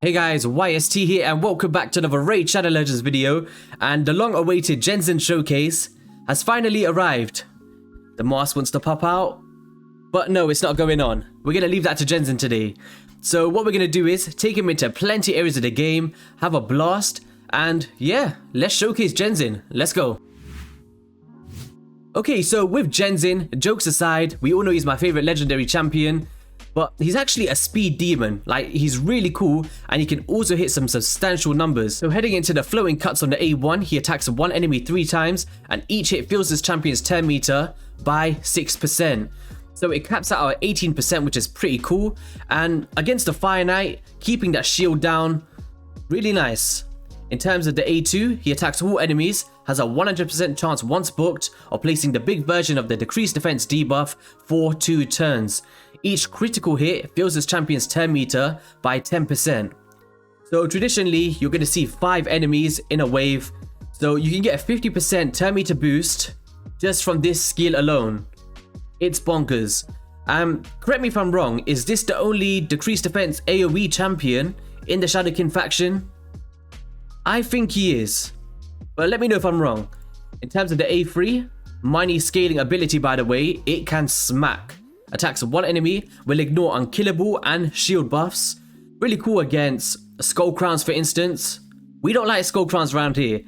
Hey guys, YST here and welcome back to another Raid Shadow Legends video, and the long awaited GENZIN showcase has finally arrived. The mask wants to pop out, but no, it's not going on. We're going to leave that to GENZIN today. So what we're going to do is take him into plenty areas of the game, have a blast, and yeah, let's showcase GENZIN. Let's go. Okay, so with GENZIN, jokes aside, we all know he's my favorite legendary champion. But he's actually a speed demon. Like, he's really cool and he can also hit some substantial numbers. So heading into the floating cuts on the A1, he attacks one enemy 3 times and each hit fills this champion's turn meter by 6%. So it caps out at 18%, which is pretty cool. And against the Fire Knight, keeping that shield down, really nice. In terms of the A2, he attacks all enemies, has a 100% chance once booked of placing the big version of the decreased defense debuff for 2 turns. Each critical hit fills this champion's turn meter by 10%. So traditionally, you're going to see 5 enemies in a wave. So you can get a 50% turn meter boost just from this skill alone. It's bonkers. Correct me if I'm wrong, is this the only decreased defense AoE champion in the Shadowkin faction? I think he is. But let me know if I'm wrong. In terms of the A3, Mighty scaling ability, by the way, it can smack. Attacks one enemy, will ignore unkillable and shield buffs. Really cool against skull crowns, for instance. We don't like skull crowns around here.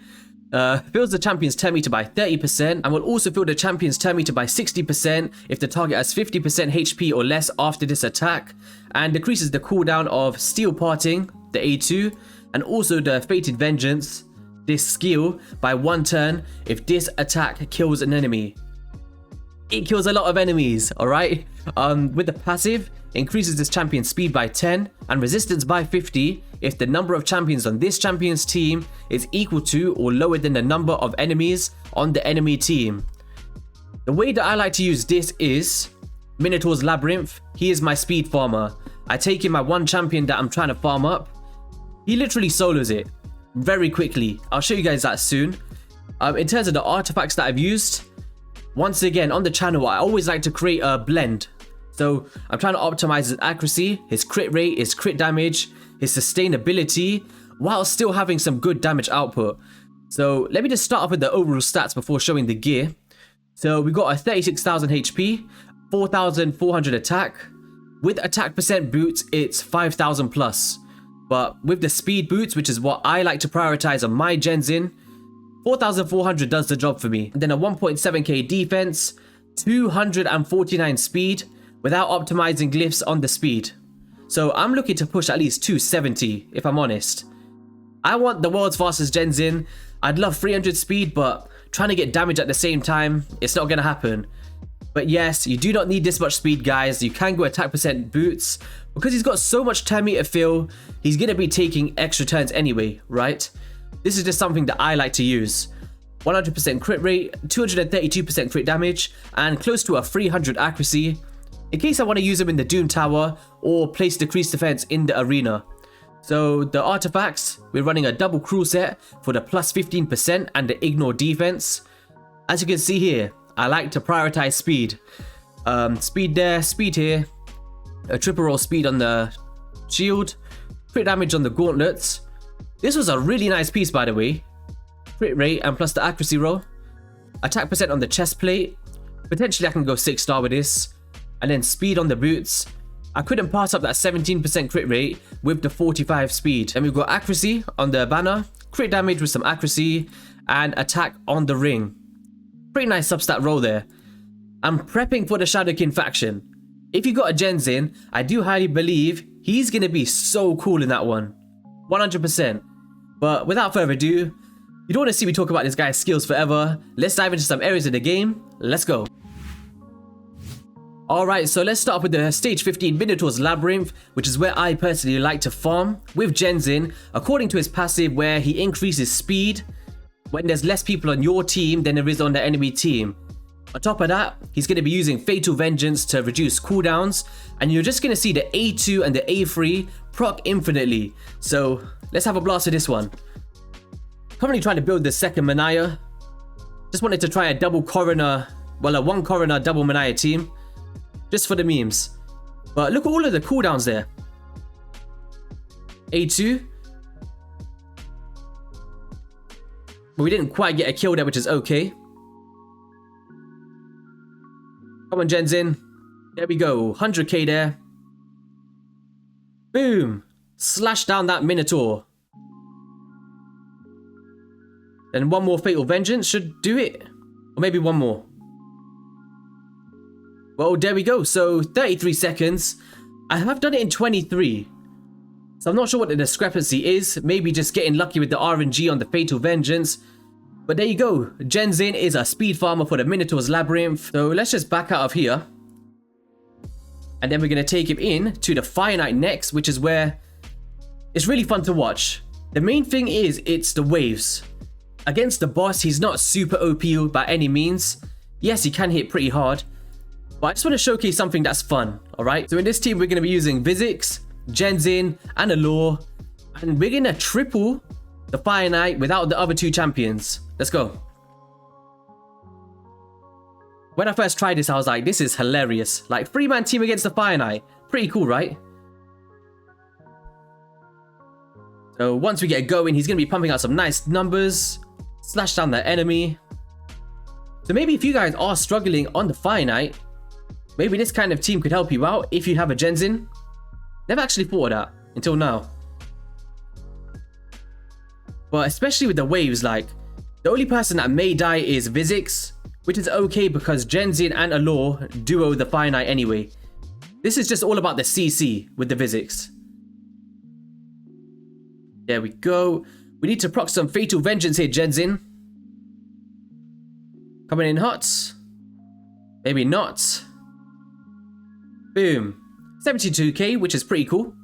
Fills the champion's turn meter by 30% and will also fill the champion's turn meter by 60% if the target has 50% HP or less after this attack, and decreases the cooldown of Steel Parting, the A2, and also the Fated Vengeance, this skill, by 1 turn if this attack kills an enemy. It kills a lot of enemies, alright? With the passive, increases this champion's speed by 10 and resistance by 50 if the number of champions on this champion's team is equal to or lower than the number of enemies on the enemy team. The way that I like to use this is Minotaur's Labyrinth. He is my speed farmer. I take in my one champion that I'm trying to farm up. He literally solos it very quickly. I'll show you guys that soon. In terms of the artifacts that I've used, once again, on the channel, I always like to create a blend. So I'm trying to optimize his accuracy, his crit rate, his crit damage, his sustainability, while still having some good damage output. So let me just start off with the overall stats before showing the gear. So we got a 36,000 HP, 4,400 attack. With attack percent boots, it's 5,000 plus. But with the speed boots, which is what I like to prioritize on my GENZIN, 4,400 does the job for me. And then a 1.7k defense, 249 speed without optimizing glyphs on the speed. So I'm looking to push at least 270 if I'm honest. I want the world's fastest GENZIN. I'd love 300 speed, but trying to get damage at the same time, it's not going to happen. But yes, you do not need this much speed, guys. You can go attack percent boots. Because he's got so much turn meter fill, he's going to be taking extra turns anyway, right? This is just something that I like to use. 100% crit rate, 232% crit damage, and close to a 300 accuracy, in case I want to use him in the Doom Tower or place decreased defense in the arena. So the artifacts, we're running a double cruel set for the plus 15% and the ignore defense. As you can see here, I like to prioritize speed. Speed there, speed here, a triple roll speed on the shield, crit damage on the gauntlets. This was a really nice piece, by the way. Crit rate and plus the accuracy roll. Attack percent on the chest plate. Potentially I can go 6-star with this. And then speed on the boots. I couldn't pass up that 17% crit rate with the 45 speed. And we've got accuracy on the banner, crit damage with some accuracy, and attack on the ring. Pretty nice substat roll there. I'm prepping for the Shadowkin faction. If you got a GENZIN, I do highly believe he's going to be so cool in that one. 100%. But without further ado, you don't want to see me talk about this guy's skills forever. Let's dive into some areas of the game. Let's go. Alright, so let's start with the stage 15 Minotaur's Labyrinth, which is where I personally like to farm with GENZIN, according to his passive, where he increases speed when there's less people on your team than there is on the enemy team. On top of that, he's going to be using Fatal Vengeance to reduce cooldowns, and you're just going to see the A2 and the A3 proc infinitely. So let's have a blast with this one. Currently trying to build the second Manaya. Just wanted to try a double coroner, well, a 1 coroner double Manaya team, just for the memes. But look at all of the cooldowns there. A2. But we didn't quite get a kill there, which is okay. Come on, GENZIN. There we go. 100k there. Boom. Slash down that Minotaur. Then one more Fatal Vengeance should do it. Or maybe one more. Well, there we go. So 33 seconds. I have done it in 23. So I'm not sure what the discrepancy is. Maybe just getting lucky with the RNG on the Fatal Vengeance. But there you go. GENZIN is a speed farmer for the Minotaur's Labyrinth. So let's just back out of here. And then we're going to take him in to the Fire Knight next, which is where it's really fun to watch. The main thing is it's the waves. Against the boss, he's not super OP by any means. Yes, he can hit pretty hard. But I just want to showcase something that's fun, alright? So in this team, we're going to be using Vizix, GENZIN, and Allure. And we're going to triple the Fire Knight without the other two champions. Let's go. When I first tried this, I was like, this is hilarious. Like, 3-man team against the Fire Knight. Pretty cool, right? So once we get going, he's going to be pumping out some nice numbers. Slash down the enemy. So maybe if you guys are struggling on the Fire Knight, maybe this kind of team could help you out if you have a GENZIN. Never actually thought of that until now. But especially with the waves, like, the only person that may die is Vizix, which is okay because GENZIN and Allure duo the Fire Knight anyway. This is just all about the CC with the Vizix. There we go. We need to proc some Fatal Vengeance here, GENZIN. Coming in hot. Maybe not. Boom. 72k, which is pretty cool.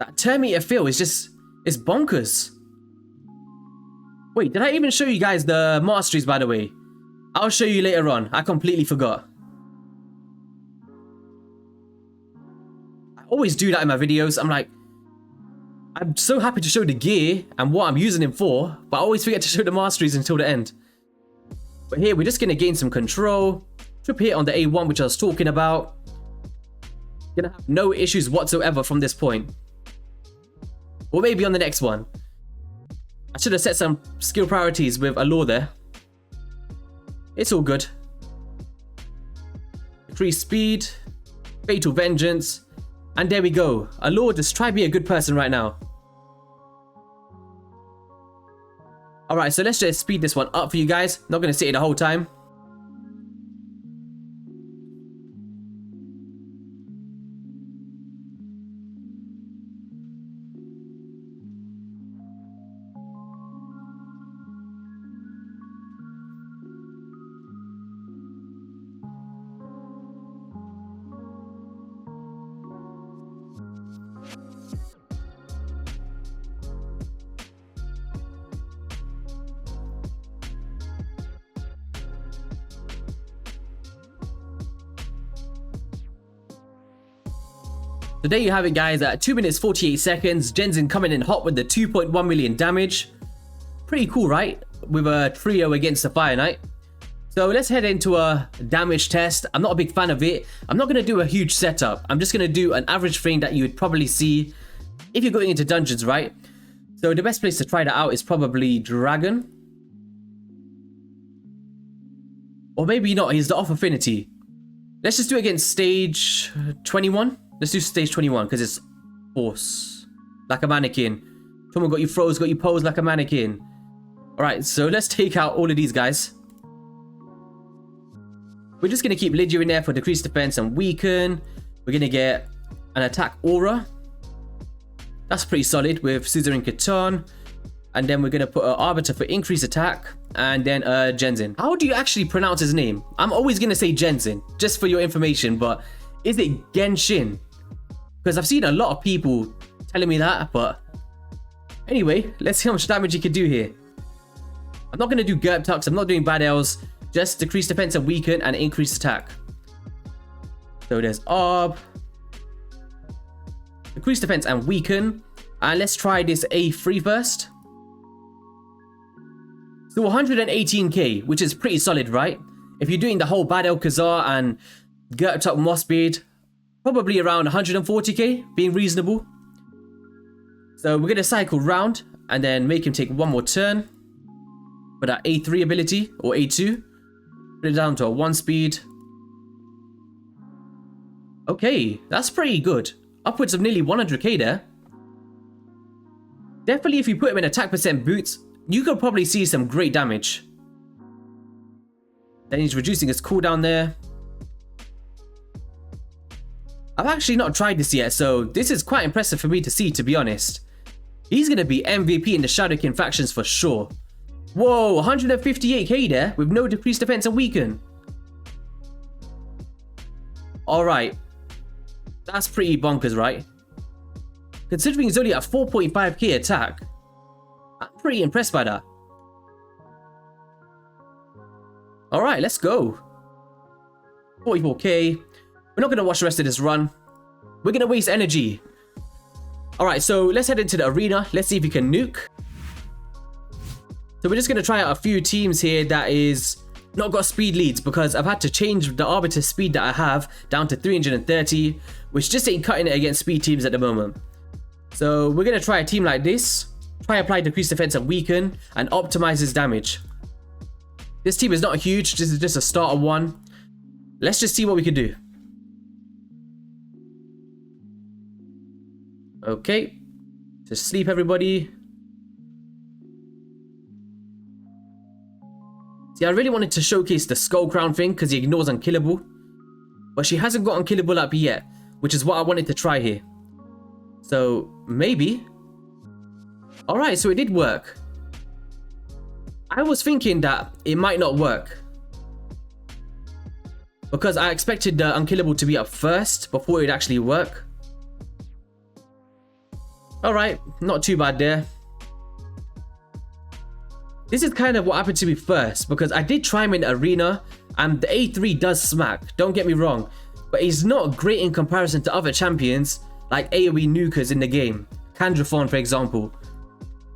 That turn meter feel is just... it's bonkers. Wait, did I even show you guys the masteries, by the way? I'll show you later on. I completely forgot. I always do that in my videos. I'm like... I'm so happy to show the gear and what I'm using him for, but I always forget to show the masteries until the end. But here, we're just going to gain some control. Triple hit on the A1, which I was talking about. Gonna have no issues whatsoever from this point. Or maybe on the next one. I should have set some skill priorities with Allure there. It's all good. Increase speed. Fatal Vengeance. And there we go. Allure, just try to be a good person right now. Alright, so let's just speed this one up for you guys. Not going to sit here the whole time. So there you have it, guys. At 2 minutes 48 seconds, GENZIN coming in hot with the 2.1 million damage. Pretty cool, right? With a trio against the Fire Knight. So let's head into a damage test. I'm not a big fan of it. I'm not going to do a huge setup. I'm just going to do an average thing that you would probably see if you're going into dungeons, right? So the best place to try that out is probably Dragon. Or maybe not, he's the off affinity. Let's just do it against stage 21. Let's do stage 21 because it's force. Like a mannequin. Someone got you froze, got you posed like a mannequin. Alright, so let's take out all of these guys. We're just going to keep Lydia in there for decreased defense and weaken. We're going to get an attack aura. That's pretty solid with Suzerain Catan. And then we're going to put an Arbiter for increased attack. And then GENZIN. How do you actually pronounce his name? I'm always going to say GENZIN, just for your information. But is it Genshin? Because I've seen a lot of people telling me that. But anyway, let's see how much damage he can do here. I'm not going to do Gerp Tux. I'm not doing Bad Elves. Just decrease defense and weaken and increase attack. So there's Arb. Decrease defense and weaken. And let's try this A3 first. So 118k, which is pretty solid, right? If you're doing the whole Bad El Khazar and Gerp Tux Mossbeard, Probably around 140k, being reasonable. So we're going to cycle round and then make him take one more turn for that A3 ability, or A2. Put it down to a 1 speed. Okay, that's pretty good. Upwards of nearly 100k there. Definitely if you put him in attack percent boots, you could probably see some great damage. Then he's reducing his cooldown there. I've actually not tried this yet, so this is quite impressive for me to see, to be honest. He's going to be MVP in the Shadowkin factions for sure. Whoa, 158k there with no decreased defense and weaken. Alright. That's pretty bonkers, right? Considering he's only at 4.5k attack. I'm pretty impressed by that. Alright, let's go. 44k. We're not going to watch the rest of this run. We're going to waste energy. Alright, so let's head into the arena. Let's see if we can nuke. So we're just going to try out a few teams here that is not got speed leads, because I've had to change the arbiter speed that I have down to 330, which just ain't cutting it against speed teams at the moment. So we're going to try a team like this. Try apply decreased defense and weaken and optimize his damage. This team is not huge. This is just a starter one. Let's just see what we can do. Okay, just sleep everybody. See, I really wanted to showcase the skull crown thing because he ignores unkillable. But she hasn't got unkillable up yet, which is what I wanted to try here. So, maybe. Alright, so it did work. I was thinking that it might not work, because I expected the unkillable to be up first before it would actually work. Alright, not too bad there. This is kind of what happened to me first, because I did try him in the arena and the A3 does smack, don't get me wrong, but he's not great in comparison to other champions like AoE nukers in the game. Kandrathon, for example,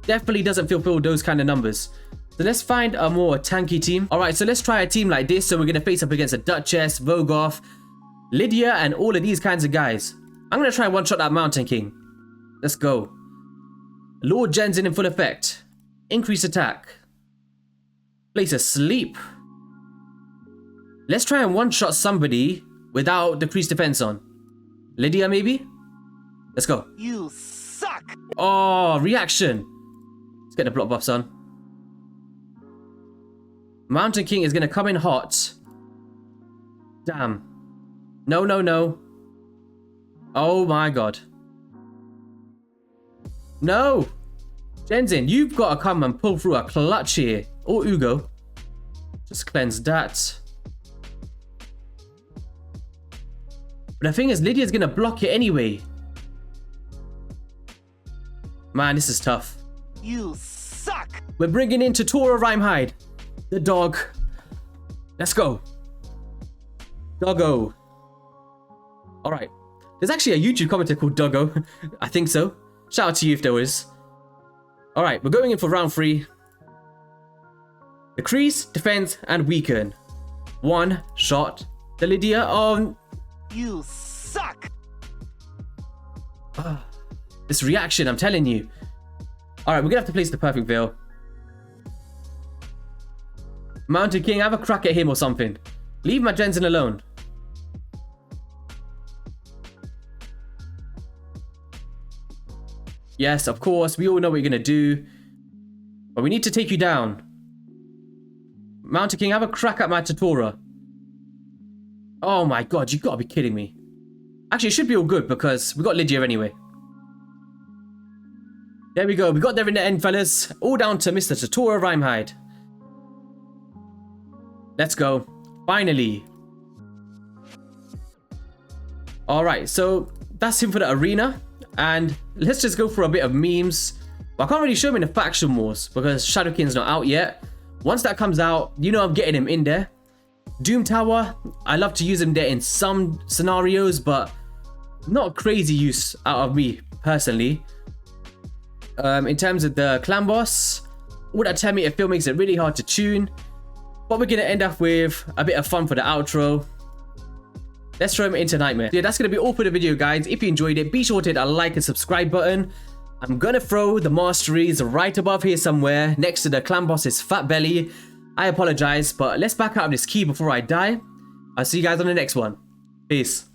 definitely doesn't fulfill those kind of numbers. So let's find a more tanky team. Alright, so let's try a team like this. So we're going to face up against a Duchess, Vogoth, Lydia, and all of these kinds of guys. I'm going to try one-shot that Mountain King. Let's go. Lord GENZIN in full effect. Increase attack. Place asleep. Let's try and one-shot somebody without decreased defense on. Lydia, maybe? Let's go. You suck! Oh, reaction. Let's get the block buffs on. Mountain King is going to come in hot. Damn. No, no, no. Oh my god. No! GENZIN, you've got to come and pull through a clutch here. Or Ugo. Just cleanse that. But the thing is, Lydia's going to block it anyway. Man, this is tough. You suck! We're bringing in Tora Rhymehide. The dog. Let's go. Doggo. Alright. There's actually a YouTube commenter called Doggo. I think so. Shout out to you if there is. Alright, we're going in for round 3. Decrease, defense, and weaken. One shot. The Lydia on. You suck! This reaction, I'm telling you. Alright, we're gonna have to place the perfect veil. Mountain King, have a crack at him or something. Leave my GENZIN alone. Yes, of course, we all know what you're gonna do. But we need to take you down. Mountain King, have a crack at my Tora. Oh my god, you gotta be kidding me. Actually, it should be all good because we got Lydia anyway. There we go, we got there in the end, fellas. All down to Mr. Tora Rhymehide. Let's go. Finally. Alright, so that's him for the arena. And let's just go for a bit of memes. But I can't really show him in the faction wars because Shadowkin's not out yet. Once that comes out, you know I'm getting him in there. Doom Tower, I love to use him there in some scenarios, but not crazy use out of me personally. In terms of the clan boss, all that 10 meter fill makes it really hard to tune. But we're going to end up with a bit of fun for the outro. Let's throw him into Nightmare. So yeah, that's going to be all for the video, guys. If you enjoyed it, be sure to hit that like and subscribe button. I'm going to throw the masteries right above here somewhere, next to the clan boss's fat belly. I apologize, but let's back out of this key before I die. I'll see you guys on the next one. Peace.